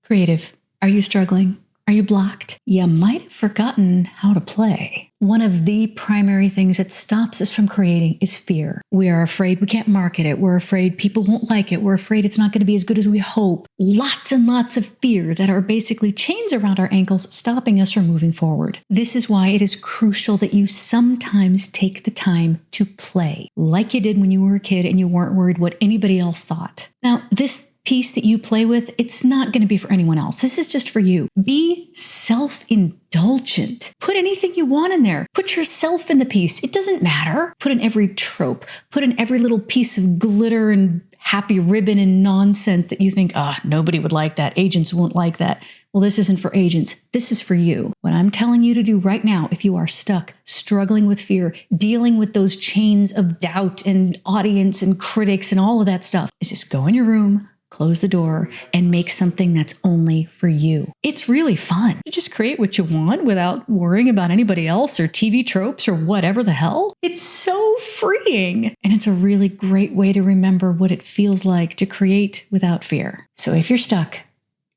Creative, are you struggling? Are you blocked? You might have forgotten how to play. One of the primary things that stops us from creating is fear. We are afraid we can't market it. We're afraid people won't like it. We're afraid it's not going to be as good as we hope. Lots and lots of fear that are basically chains around our ankles, stopping us from moving forward. This is why it is crucial that you sometimes take the time to play, like you did when you were a kid and you weren't worried what anybody else thought. Now, this piece that you play with, it's not going to be for anyone else. This is just for you. Be self-indulgent. Put anything you want in there. Put yourself in the piece. It doesn't matter. Put in every trope. Put in every little piece of glitter and happy ribbon and nonsense that you think, nobody would like that. Agents won't like that. Well, this isn't for agents. This is for you. What I'm telling you to do right now, if you are stuck, struggling with fear, dealing with those chains of doubt and audience and critics and all of that stuff, is just go in your room, close the door, and make something that's only for you. It's really fun. You just create what you want without worrying about anybody else or TV tropes or whatever the hell. It's so freeing. And it's a really great way to remember what it feels like to create without fear. So if you're stuck,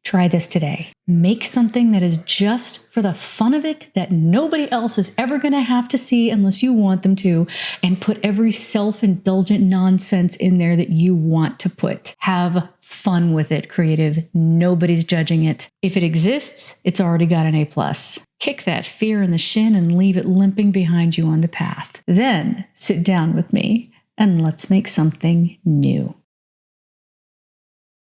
try this today. Make something that is just for the fun of it, that nobody else is ever going to have to see unless you want them to, and put every self-indulgent nonsense in there that you want to put. Have fun with it, creative. Nobody's judging it. If it exists, it's already got an A+. Kick that fear in the shin and leave it limping behind you on the path. Then sit down with me and let's make something new.